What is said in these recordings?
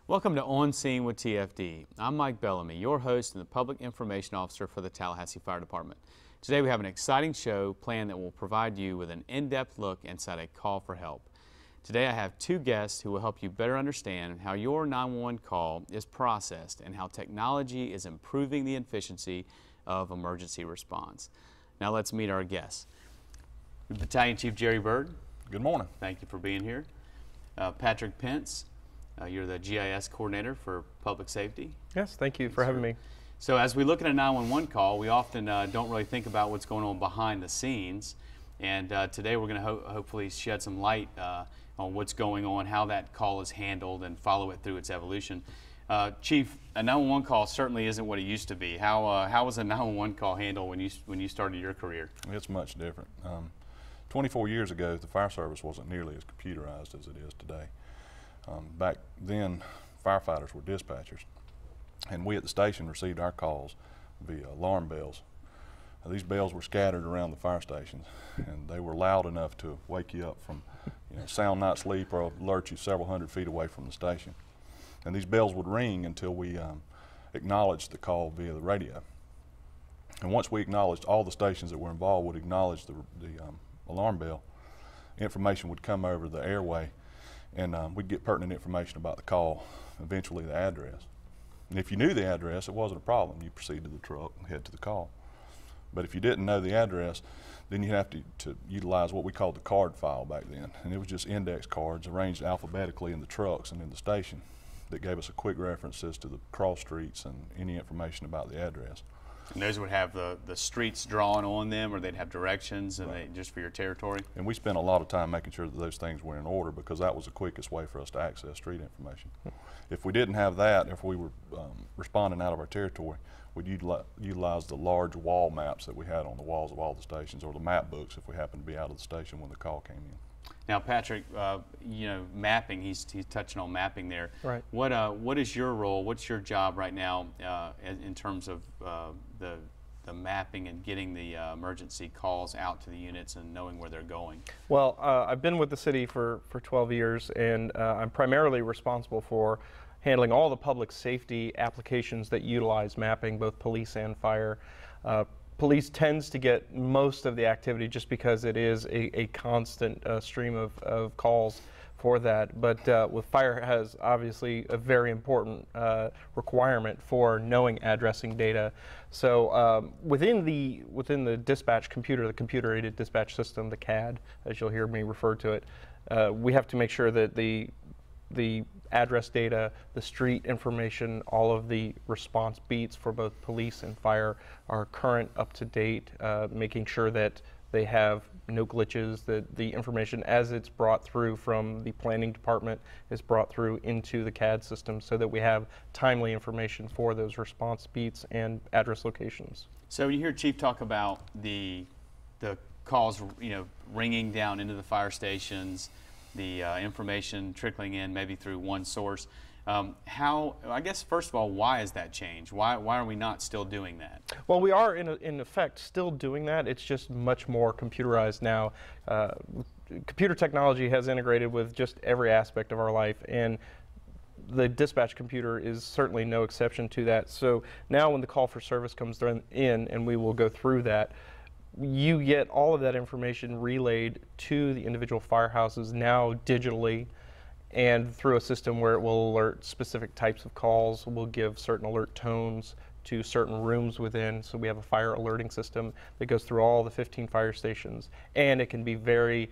Welcome to On Scene with TFD. I'm Mike Bellamy, your host and the Public Information Officer for the Tallahassee Fire Department. Today we have an exciting show planned that will provide you with an in-depth look inside a call for help. Today I have two guests who will help you better understand how your 911 call is processed and how technology is improving the efficiency of emergency response. Now let's meet our guests. Battalion Chief Jerry Bird. Good morning. Thank you for being here. Patrick Pence. You're the GIS coordinator for public safety. Yes, thank you for having me. So as we look at a 911 call, we often don't really think about what's going on behind the scenes. And today we're going to hopefully shed some light on what's going on, how that call is handled, and follow it through its evolution. Chief, a 911 call certainly isn't what it used to be. How was a 911 call handled when you started your career? It's much different. 24 years ago, the fire service wasn't nearly as computerized as it is today. Back then, firefighters were dispatchers, and we at the station received our calls via alarm bells. These bells were scattered around the fire stations, and they were loud enough to wake you up from sound night sleep or alert you several hundred feet away from the station. And these bells would ring until we acknowledged the call via the radio. And once we acknowledged, all the stations that were involved would acknowledge the alarm bell. Information would come over the airway, and we'd get pertinent information about the call, eventually the address. And if you knew the address, it wasn't a problem. You proceed to the truck and head to the call. But if you didn't know the address, then you have to utilize what we called the card file back then. And it was just index cards arranged alphabetically in the trucks and in the station that gave us a quick reference as to the cross streets and any information about the address. And those would have the streets drawn on them, or they'd have directions, and Right. just for your territory? And we spent a lot of time making sure that those things were in order, because that was the quickest way for us to access street information. If we didn't have that, if we were responding out of our territory, we'd utilize the large wall maps that we had on the walls of all the stations, or the map books if we happened to be out of the station when the call came in. Now, Patrick, mapping, he's touching on mapping there. Right. What is your role? What's your job right now in terms of the mapping and getting the emergency calls out to the units and knowing where they're going? Well, I've been with the city for 12 years, and I'm primarily responsible for handling all the public safety applications that utilize mapping, both police and fire. Police tends to get most of the activity just because it is a constant stream of calls for that. But with fire, has obviously a very important requirement for knowing addressing data. So within the dispatch computer, the computer-aided dispatch system, the CAD, as you'll hear me refer to it, we have to make sure that the address data, the street information, all of the response beats for both police and fire are current, up to date, making sure that they have no glitches, that the information as it's brought through from the planning department is brought through into the CAD system, so that we have timely information for those response beats and address locations. So when you hear Chief talk about the calls, ringing down into the fire stations, the information trickling in maybe through one source, I guess first of all, why is that change? Why are we not still doing that? Well, we are in effect still doing that. It's just much more computerized now. Computer technology has integrated with just every aspect of our life, and the dispatch computer is certainly no exception to that. So now when the call for service comes in, and we will go through that, you get all of that information relayed to the individual firehouses now digitally, and through a system where it will alert specific types of calls. We'll give certain alert tones to certain rooms within. So we have a fire alerting system that goes through all the 15 fire stations, and it can be very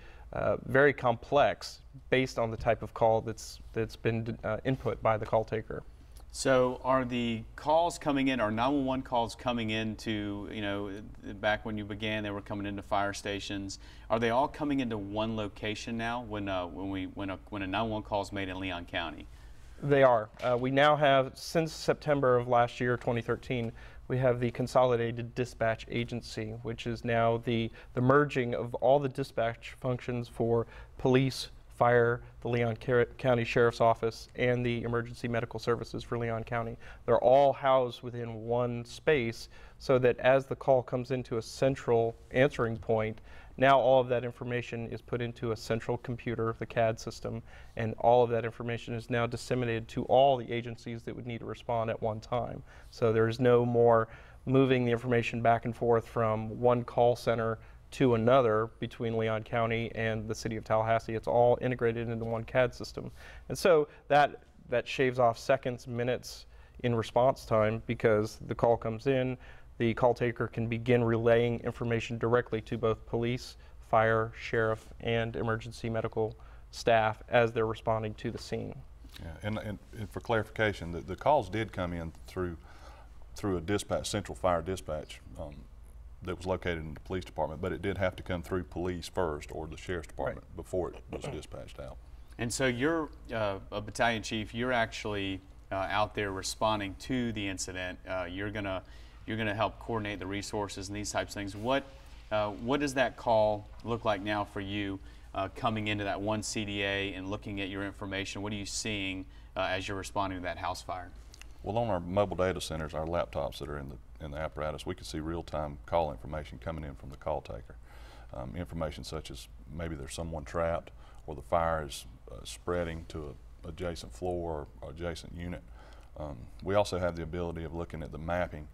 complex based on the type of call that's been input by the call taker. So are the calls coming in, are 911 calls coming into, back when you began, they were coming into fire stations. Are they all coming into one location now when a 911 call is made in Leon County? They are. We now have, since September of last year, 2013, we have the Consolidated Dispatch Agency, which is now the merging of all the dispatch functions for police, fire, the Leon County Sheriff's Office, and the Emergency Medical Services for Leon County. They're all housed within one space, so that as the call comes into a central answering point, Now all of that information is put into a central computer, the CAD system, and all of that information is now disseminated to all the agencies that would need to respond at one time. So there's no more moving the information back and forth from one call center to another between Leon County and the city of Tallahassee. It's all integrated into one CAD system. And so that shaves off seconds, minutes in response time, because the call comes in, the call taker can begin relaying information directly to both police, fire, sheriff, and emergency medical staff as they're responding to the scene. Yeah, and for clarification, the calls did come in through a dispatch, central fire dispatch that was located in the police department, but it did have to come through police first or the sheriff's department before it was dispatched out. And so you're a battalion chief, you're actually out there responding to the incident. You're gonna help coordinate the resources and these types of things. What does that call look like now for you coming into that one CDA and looking at your information? What are you seeing as you're responding to that house fire? Well, on our mobile data centers, our laptops that are in the apparatus, we can see real-time call information coming in from the call taker. Information such as maybe there's someone trapped, or the fire is spreading to an adjacent floor or adjacent unit. We also have the ability of looking at the mapping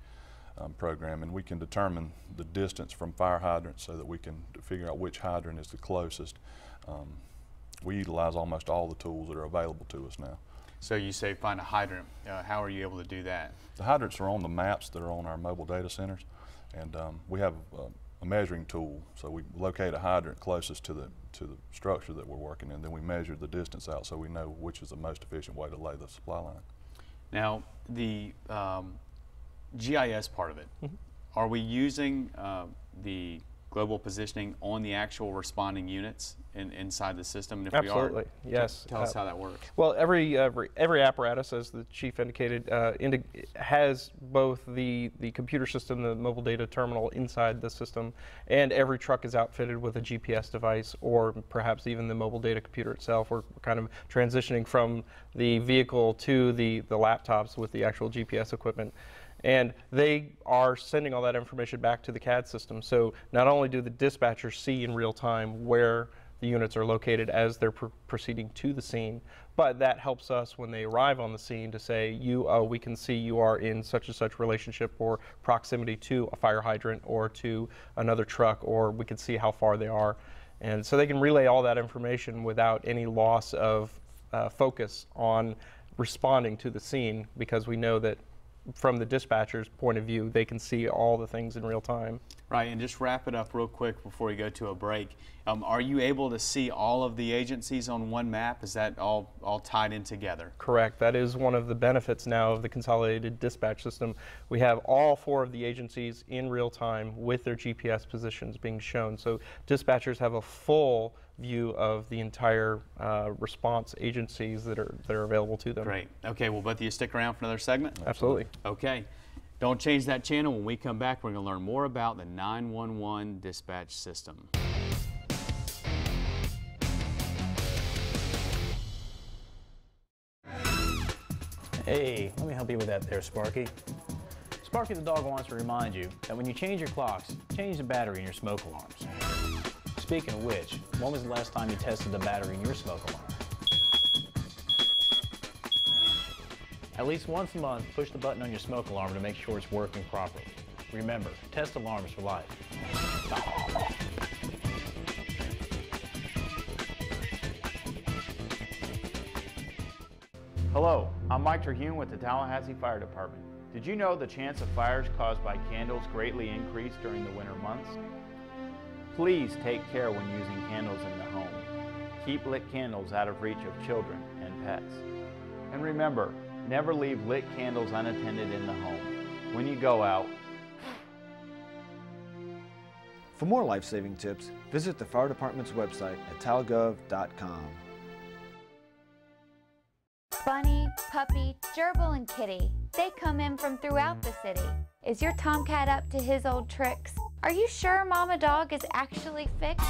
program, and we can determine the distance from fire hydrants so that we can figure out which hydrant is the closest. We utilize almost all the tools that are available to us now. So you say find a hydrant. How are you able to do that? The hydrants are on the maps that are on our mobile data centers, and we have a measuring tool. So we locate a hydrant closest to the structure that we're working in, then we measure the distance out so we know which is the most efficient way to lay the supply line. Now, the GIS part of it, are we using the global positioning on the actual responding units inside the system? And if Absolutely, we are, yes. Tell us how that works. Well, every apparatus, as the chief indicated, has both the computer system, the mobile data terminal inside the system, and every truck is outfitted with a GPS device, or perhaps even the mobile data computer itself. We're kind of transitioning from the vehicle to the laptops with the actual GPS equipment. And they are sending all that information back to the CAD system. So not only do the dispatchers see in real time where the units are located as they're proceeding to the scene, but that helps us when they arrive on the scene to say, we can see you are in such and such relationship or proximity to a fire hydrant or to another truck, or we can see how far they are. And so they can relay all that information without any loss of focus on responding to the scene, because we know that from the dispatcher's point of view, they can see all the things in real time. Right, and just wrap it up real quick before we go to a break. Are you able to see all of the agencies on one map? Is that all tied in together? Correct. That is one of the benefits now of the consolidated dispatch system. We have all 4 of the agencies in real time with their GPS positions being shown. So dispatchers have a full view of the entire response agencies that are available to them. Great. Okay, well, both of you stick around for another segment? Absolutely. Okay. Don't change that channel. When we come back, we're going to learn more about the 911 dispatch system. Hey, let me help you with that there, Sparky. Sparky the dog wants to remind you that when you change your clocks, change the battery in your smoke alarms. Speaking of which, when was the last time you tested the battery in your smoke alarm? At least once a month, push the button on your smoke alarm to make sure it's working properly. Remember, test alarms for life. Hello, I'm Mike Terhune with the Tallahassee Fire Department. Did you know the chance of fires caused by candles greatly increase during the winter months? Please take care when using candles in the home. Keep lit candles out of reach of children and pets. And remember, never leave lit candles unattended in the home. When you go out, For more life-saving tips, visit the Fire Department's website at talgov.com. Bunny, Puppy, Gerbil, and Kitty. They come in from throughout the city. Is your tomcat up to his old tricks? Are you sure Mama Dog is actually fixed?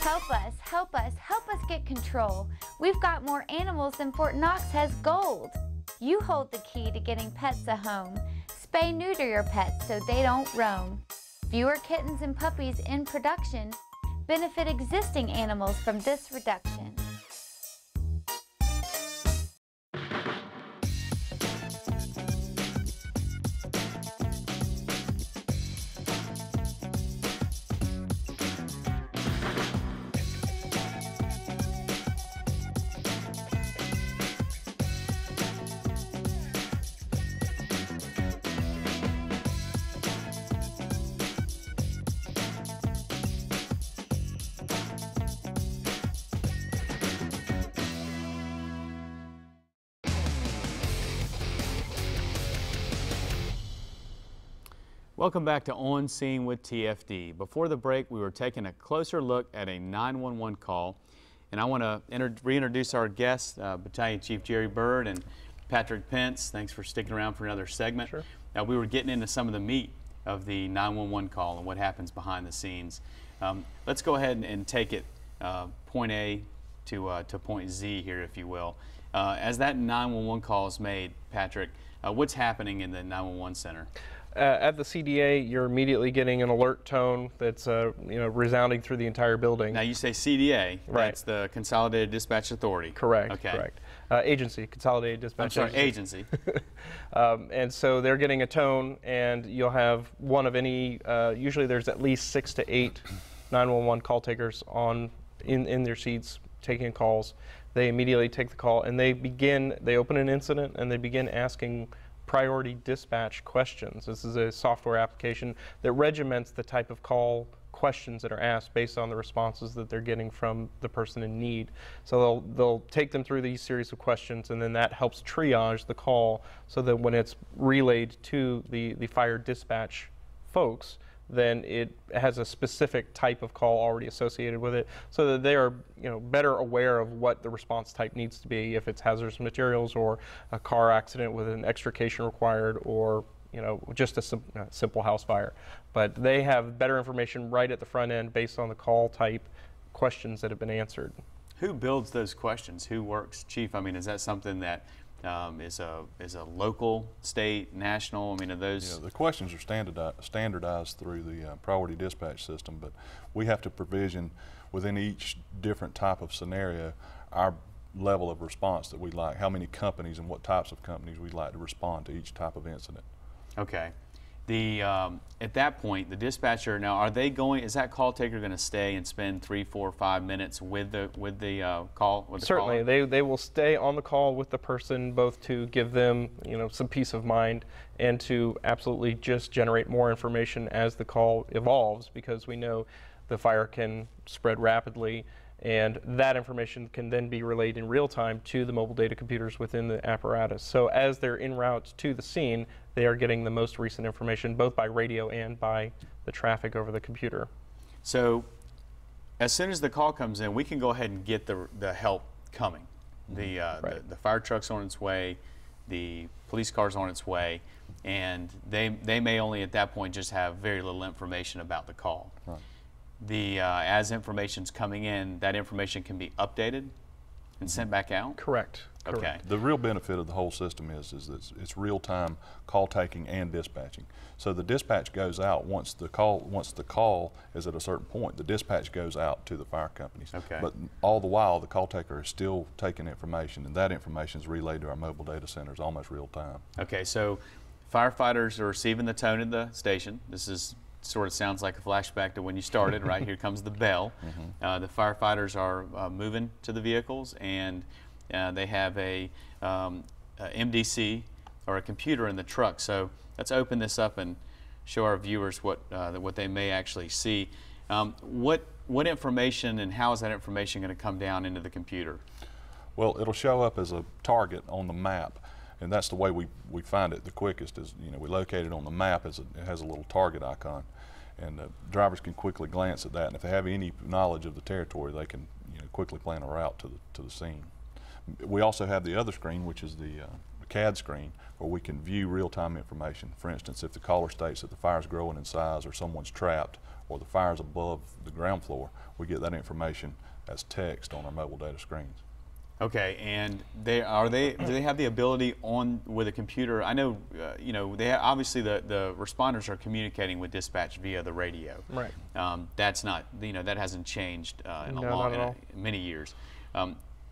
Help us, help us, help us get control. We've got more animals than Fort Knox has gold. You hold the key to getting pets a home. Spay-neuter your pets so they don't roam. Fewer kittens and puppies in production benefit existing animals from this reduction. Welcome back to On Scene with TFD. Before the break, we were taking a closer look at a 911 call, and I want to reintroduce our guests, Battalion Chief Jerry Bird and Patrick Pence. Thanks for sticking around for another segment. Sure. We were getting into some of the meat of the 911 call and what happens behind the scenes. Let's go ahead and take it point A to point Z here, if you will. As that 911 call is made, Patrick, what's happening in the 911 center? At the CDA, you're immediately getting an alert tone that's resounding through the entire building. Now you say CDA, right? That's the Consolidated Dispatch Authority. Correct. Okay. Correct. Agency, Consolidated Dispatch. I'm sorry, agency. And so they're getting a tone, and you'll have one of any. Usually, there's at least 6 to 8 911 call takers in their seats taking calls. They immediately take the call, and they open an incident, and they begin asking priority dispatch questions. This is a software application that regiments the type of call questions that are asked based on the responses that they're getting from the person in need. So they'll take them through these series of questions, and then that helps triage the call so that when it's relayed to the fire dispatch folks, then it has a specific type of call already associated with it, so that they are better aware of what the response type needs to be, if it's hazardous materials or a car accident with an extrication required, or just a simple house fire. But they have better information right at the front end based on the call type questions that have been answered. Who builds those questions? Who works, Chief? I mean, is that something that is a local, state, national? I mean, are those? The questions are standardized through the priority dispatch system, but we have to provision within each different type of scenario our level of response that we like, how many companies and what types of companies we'd like to respond to each type of incident. Okay. At that point, the dispatcher, now is that call taker going to stay and spend 3, 4, 5 minutes with the call? Certainly, they will stay on the call with the person, both to give them some peace of mind and to absolutely just generate more information as the call evolves, because we know the fire can spread rapidly, and that information can then be relayed in real time to the mobile data computers within the apparatus. So as they're en route to the scene, they are getting the most recent information, both by radio and by the traffic over the computer. So as soon as the call comes in, we can go ahead and get the help coming. The fire truck's on its way, the police car's on its way, and they may only at that point just have very little information about the call. Right. As information's coming in, that information can be updated and sent back out? Correct. Okay. Correct. The real benefit of the whole system is that it's real-time call taking and dispatching. So the dispatch goes out once the call is at a certain point. The dispatch goes out to the fire companies. Okay. But all the while, the call taker is still taking information, and that information is relayed to our mobile data centers almost real-time. Okay. So firefighters are receiving the tone at the station. This is sort of sounds like a flashback to when you started, right? Here comes the bell. Mm-hmm. The firefighters are moving to the vehicles, and they have a MDC or a computer in the truck. So let's open this up and show our viewers what they may actually see. What information and how is that information going to come down into the computer? Well, it'll show up as a target on the map. And that's the way we find it the quickest is, we locate it on the map as it has a little target icon. And drivers can quickly glance at that. And if they have any knowledge of the territory, they can quickly plan a route to the scene. We also have the other screen, which is the CAD screen, where we can view real-time information. For instance, if the caller states that the fire's growing in size or someone's trapped or the fire's above the ground floor, we get that information as text on our mobile data screens. Okay, and do they have the ability with a computer? I know, you know, obviously the responders are communicating with dispatch via the radio. Right. That's not, you know, that hasn't changed in not at all. many years.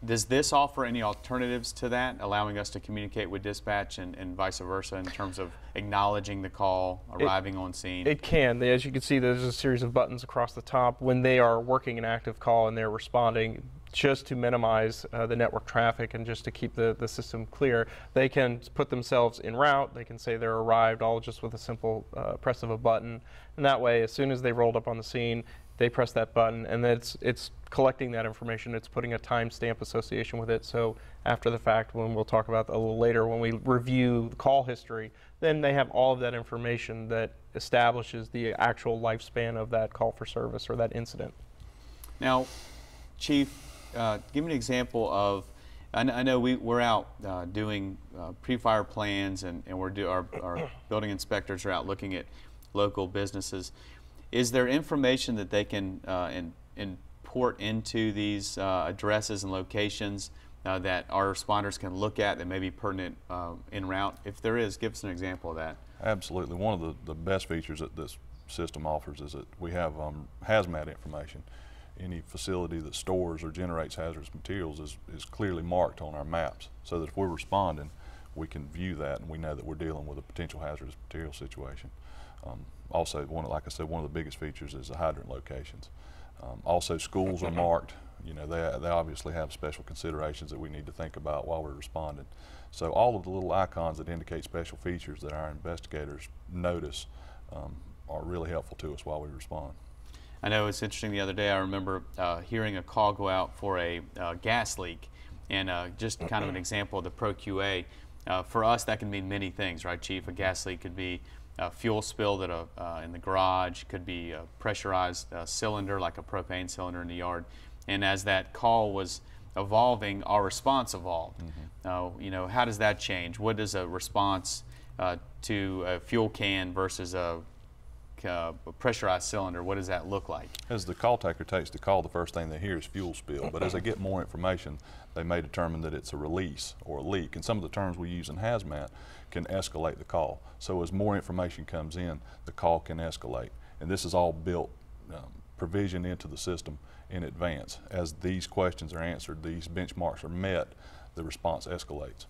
Does this offer any alternatives to that, allowing us to communicate with dispatch and vice versa in terms of acknowledging the call, arriving on scene? It can. As you can see, there's a series of buttons across the top when they are working an active call and they're responding, just to minimize the network traffic and just to keep the system clear. They can put themselves en route. They can say they're arrived, all just with a simple press of a button. And that way, as soon as they rolled up on the scene, they press that button, and then it's collecting that information. It's putting a timestamp association with it. So after the fact, when we'll talk about a little later, when we review the call history, then they have all of that information that establishes the actual lifespan of that call for service or that incident. Now, Chief, give me an example of, I know we're out doing pre-fire plans, and our building inspectors are out looking at local businesses. Is there information that they can import into these addresses and locations that our responders can look at that may be pertinent en route? If there is, give us an example of that. Absolutely. One of the best features that this system offers is that we have hazmat information. Any facility that stores or generates hazardous materials is clearly marked on our maps, so that if we're responding, we can view that and we know that we're dealing with a potential hazardous material situation. Also, like I said, one of the biggest features is the hydrant locations. Also, schools are marked. You know, they obviously have special considerations that we need to think about while we're responding. So all of the little icons that indicate special features that our investigators notice are really helpful to us while we respond. I know it's interesting, the other day I remember hearing a call go out for a gas leak, and just kind of an example of the ProQA. For us, that can mean many things, right, Chief? A gas leak could be a fuel spill that in the garage, could be a pressurized cylinder like a propane cylinder in the yard. And as that call was evolving, our response evolved. You know, how does that change? What does a response to a fuel can versus a pressurized cylinder, what does that look like? As the call taker takes the call, the first thing they hear is fuel spill, but as they get more information, they may determine that it's a release or a leak. And some of the terms we use in hazmat can escalate the call. So as more information comes in, the call can escalate. And this is all built, provisioned into the system in advance. As these questions are answered, these benchmarks are met, the response escalates.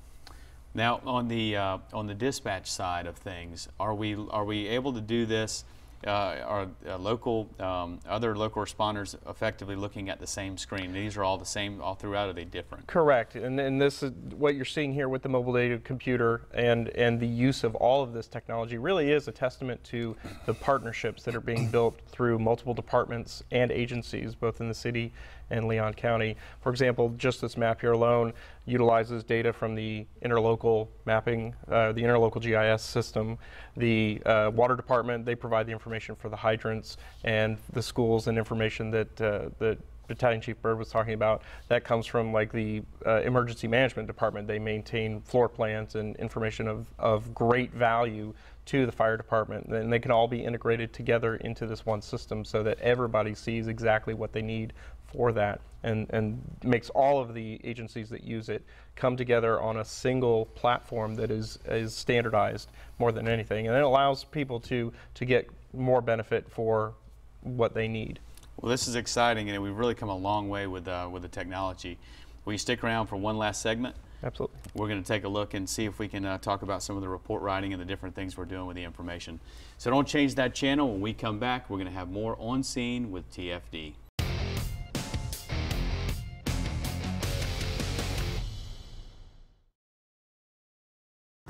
Now, on the dispatch side of things, are we able to do this? Are other local responders effectively looking at the same screen? These are all the same all throughout, or are they different? Correct, and this is what you're seeing here with the mobile aided computer and the use of all of this technology really is a testament to the partnerships that are being built through multiple departments and agencies, both in the city and Leon County. For example, just this map here alone utilizes data from the interlocal mapping, the interlocal GIS system. The water department, they provide the information for the hydrants, and the schools and information that that Battalion Chief Bird was talking about, that comes from like the emergency management department. They maintain floor plans and information of great value to the fire department, and they can all be integrated together into this one system so that everybody sees exactly what they need for that, and makes all of the agencies that use it come together on a single platform that is standardized more than anything, and it allows people to get more benefit for what they need. Well, this is exciting, and we've really come a long way with the technology. Will you stick around for one last segment? Absolutely. We're going to take a look and see if we can talk about some of the report writing and the different things we're doing with the information. So don't change that channel. When we come back, we're going to have more On Scene with TFD.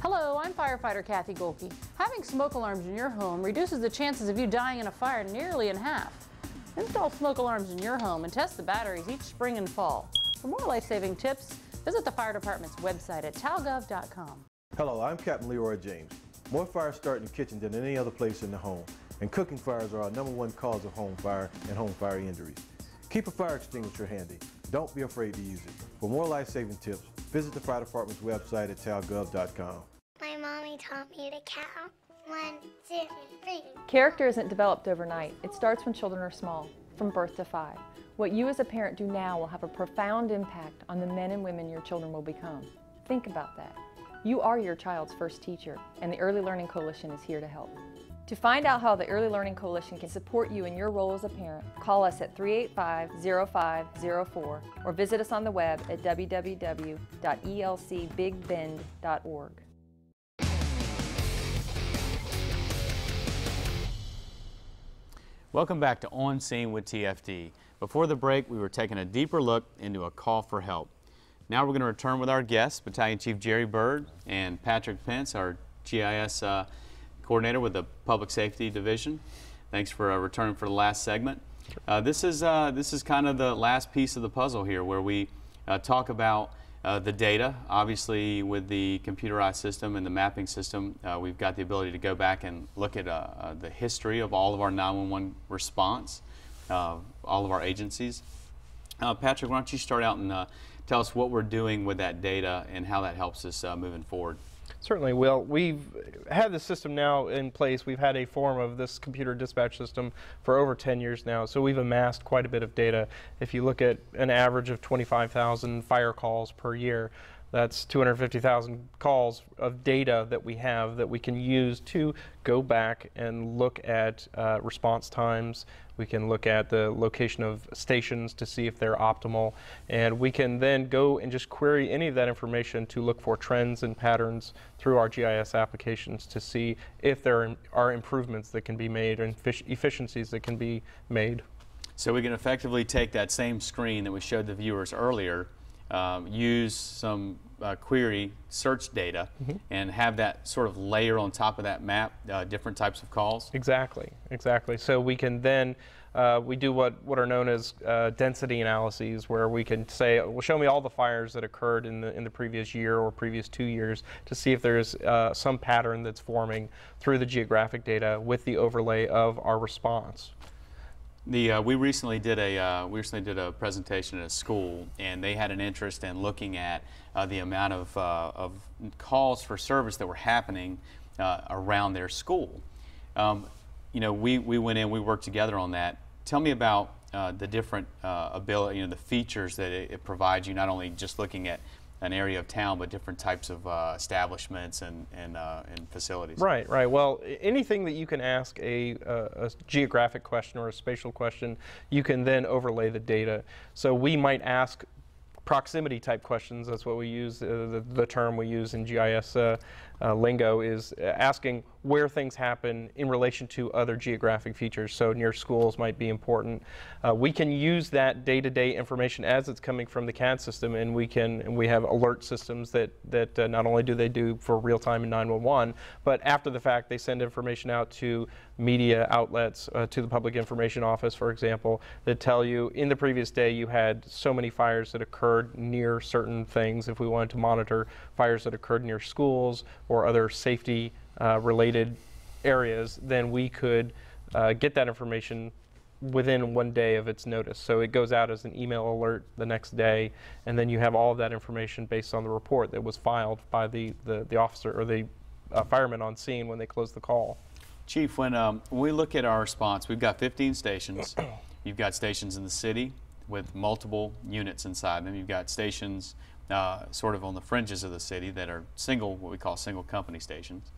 Hello, I'm firefighter Kathy Golke. Having smoke alarms in your home reduces the chances of you dying in a fire nearly in half. Install smoke alarms in your home and test the batteries each spring and fall. For more life-saving tips, visit the fire department's website at talgov.com. Hello, I'm Captain Leroy James. More fires start in the kitchen than any other place in the home, and cooking fires are our #1 cause of home fire and home fire injuries. Keep a fire extinguisher handy. Don't be afraid to use it. For more life-saving tips, visit the fire department's website at talgov.com. My mommy taught me to count 1, 2, 3. Character isn't developed overnight. It starts when children are small, from birth to 5. What you as a parent do now will have a profound impact on the men and women your children will become. Think about that. You are your child's first teacher, and the Early Learning Coalition is here to help. To find out how the Early Learning Coalition can support you in your role as a parent, call us at 385-0504 or visit us on the web at www.elcbigbend.org. Welcome back to On Scene with TFD. Before the break, we were taking a deeper look into a call for help. Now we're going to return with our guests, Battalion Chief Jerry Byrd and Patrick Pence, our GIS coordinator with the Public Safety Division. Thanks for returning for the last segment. This is kind of the last piece of the puzzle here, where we talk about the data. Obviously, with the computerized system and the mapping system, we've got the ability to go back and look at the history of all of our 911 response, all of our agencies. Patrick, why don't you start out and tell us what we're doing with that data and how that helps us moving forward. Certainly. Well, we've had the system now in place. We've had a form of this computer dispatch system for over 10 years now, so we've amassed quite a bit of data. If you look at an average of 25,000 fire calls per year, that's 250,000 calls of data that we have that we can use to go back and look at response times. We can look at the location of stations to see if they're optimal, and we can then go and just query any of that information to look for trends and patterns through our GIS applications to see if there are improvements that can be made and efficiencies that can be made. So we can effectively take that same screen that we showed the viewers earlier, use some query search data, and have that sort of layer on top of that map different types of calls? Exactly, exactly. So we can then, we do what are known as density analyses, where we can say, well, show me all the fires that occurred in the previous year or previous 2 years to see if there's some pattern that's forming through the geographic data with the overlay of our response. We recently did a presentation at a school, and they had an interest in looking at the amount of calls for service that were happening around their school. You know, we went in, we worked together on that. Tell me about the different ability, you know, the features that it provides you, not only just looking at an area of town, but different types of establishments and facilities. Right, right. Well, anything that you can ask a geographic question or a spatial question, you can then overlay the data. So we might ask proximity type questions. That's what we use, the term we use in GIS lingo is asking where things happen in relation to other geographic features. So near schools might be important. We can use that day-to-day information as it's coming from the CAD system, and we have alert systems that not only do they do for real-time in 911, but after the fact they send information out to media outlets, to the Public Information Office, for example, that tell you in the previous day you had so many fires that occurred near certain things. If we wanted to monitor fires that occurred near schools or other safety related areas, then we could get that information within 1 day of its notice. So it goes out as an email alert the next day, and then you have all of that information based on the report that was filed by the officer or the fireman on scene when they close the call. Chief, when we look at our response, we've got 15 stations. You've got stations in the city with multiple units inside them. You've got stations sort of on the fringes of the city that are what we call single company stations.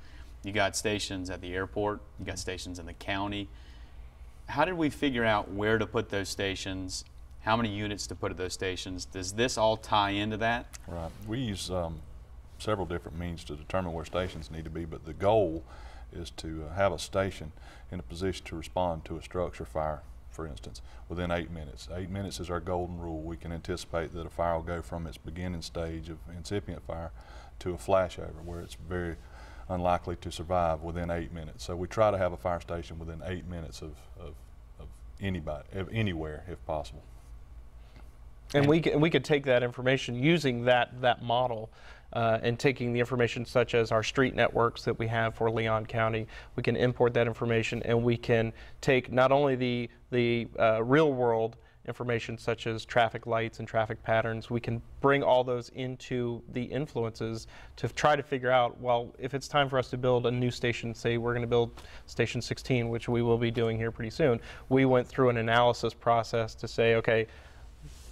You got stations at the airport. You got stations in the county. How did we figure out where to put those stations? How many units to put at those stations? Does this all tie into that? Right. We use several different means to determine where stations need to be, but the goal is to have a station in a position to respond to a structure fire, for instance, within 8 minutes. 8 minutes is our golden rule. We can anticipate that a fire will go from its beginning stage of incipient fire to a flashover, where it's very unlikely to survive within 8 minutes. So we try to have a fire station within 8 minutes of anywhere, if possible. And we could take that information using that model and taking the information such as our street networks that we have for Leon County. We can import that information, and we can take not only the real world information such as traffic lights and traffic patterns. We can bring all those into the influences to try to figure out, well, if it's time for us to build a new station, say we're going to build Station 16, which we will be doing here pretty soon, we went through an analysis process to say, okay,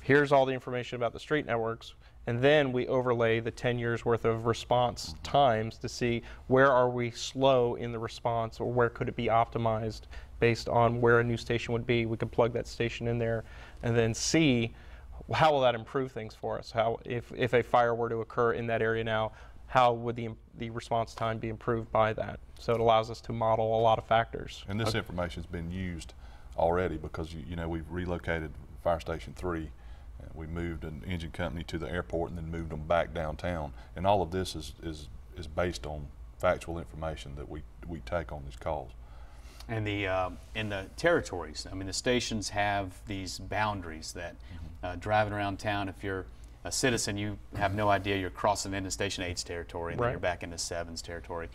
here's all the information about the street networks, and then we overlay the 10 years worth of response times to see where are we slow in the response, or where could it be optimized based on where a new station would be. We could plug that station in there and then see how will that improve things for us. How, if a fire were to occur in that area now, how would the response time be improved by that? So it allows us to model a lot of factors. And this information has been used already, because you know, we've relocated Fire Station 3. We moved an engine company to the airport and then moved them back downtown. And all of this is based on factual information that we take on these calls. And in the territories, I mean, the stations have these boundaries that driving around town, if you're a citizen, you have no idea you're crossing into Station 8's territory, and then you're back into 7's territory.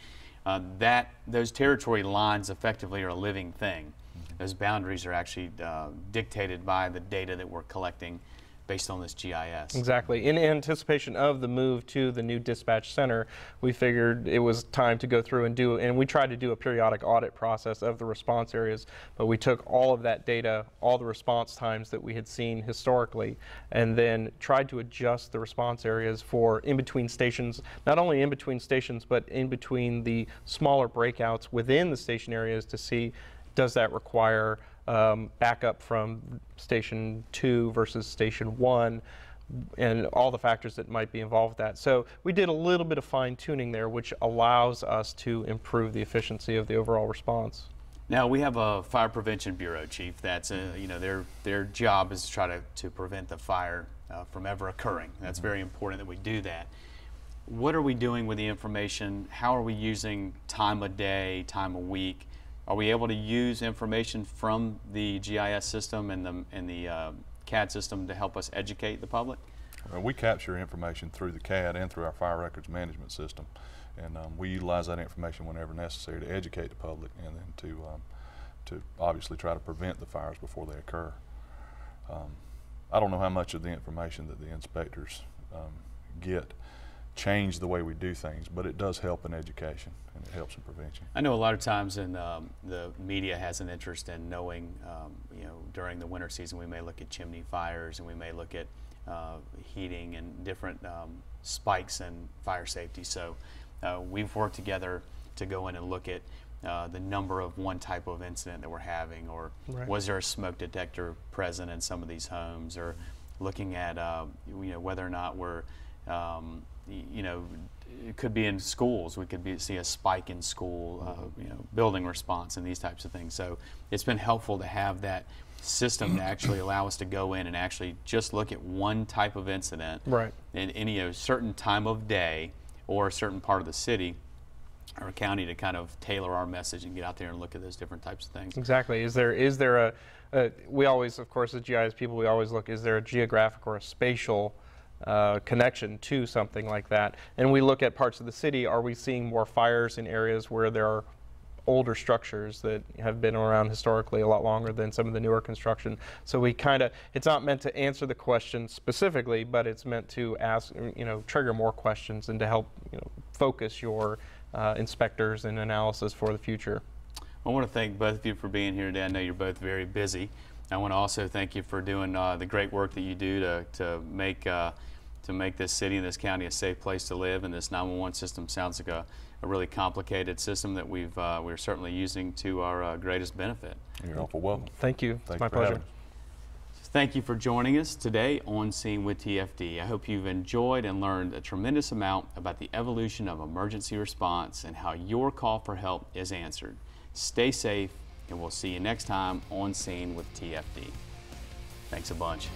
Those territory lines effectively are a living thing. Those boundaries are actually dictated by the data that we're collecting based on this GIS. Exactly. In anticipation of the move to the new dispatch center, we figured it was time to go through and we tried to do a periodic audit process of the response areas, but we took all of that data, all the response times that we had seen historically, and then tried to adjust the response areas for in between stations, not only in between stations, but in between the smaller breakouts within the station areas to see, does that require backup from Station 2 versus Station 1, and all the factors that might be involved with that. So we did a little bit of fine tuning there, which allows us to improve the efficiency of the overall response. Now we have a fire prevention bureau, Chief. That's you know, their job is to try to prevent the fire from ever occurring. That's very important that we do that. What are we doing with the information? How are we using time of day, time of week? Are we able to use information from the GIS system and the CAD system to help us educate the public? Well, we capture information through the CAD and through our fire records management system, and we utilize that information whenever necessary to educate the public, and then to obviously try to prevent the fires before they occur. I don't know how much of the information that the inspectors get change the way we do things, but it does help in education and it helps in prevention. I know a lot of times the media has an interest in knowing, you know, during the winter season we may look at chimney fires, and we may look at heating and different spikes in fire safety. So we've worked together to go in and look at the number of one type of incident that we're having, or was there a smoke detector present in some of these homes, or looking at you know, whether or not we're you know, it could be in schools. We could see a spike in school, you know, building response and these types of things. So it's been helpful to have that system to actually allow us to go in and actually just look at one type of incident in any certain time of day or a certain part of the city or county to kind of tailor our message and get out there and look at those different types of things. Exactly. Is there we always, of course, as GIS people, we always look, is there a geographic or a spatial connection to something like that? And we look at parts of the city. Are we seeing more fires in areas where there are older structures that have been around historically a lot longer than some of the newer construction? So we kind of, it's not meant to answer the question specifically, but it's meant to ask, you know, trigger more questions and to help, you know, focus your inspectors and analysis for the future. I want to thank both of you for being here today. I know you're both very busy. I want to also thank you for doing the great work that you do to make this city and this county a safe place to live. And this 911 system sounds like a really complicated system that we're certainly using to our greatest benefit. You're awful welcome. Thank you. It's my pleasure. Thank you for joining us today on Scene with TFD. I hope you've enjoyed and learned a tremendous amount about the evolution of emergency response and how your call for help is answered. Stay safe, and we'll see you next time on Scene with TFD. Thanks a bunch.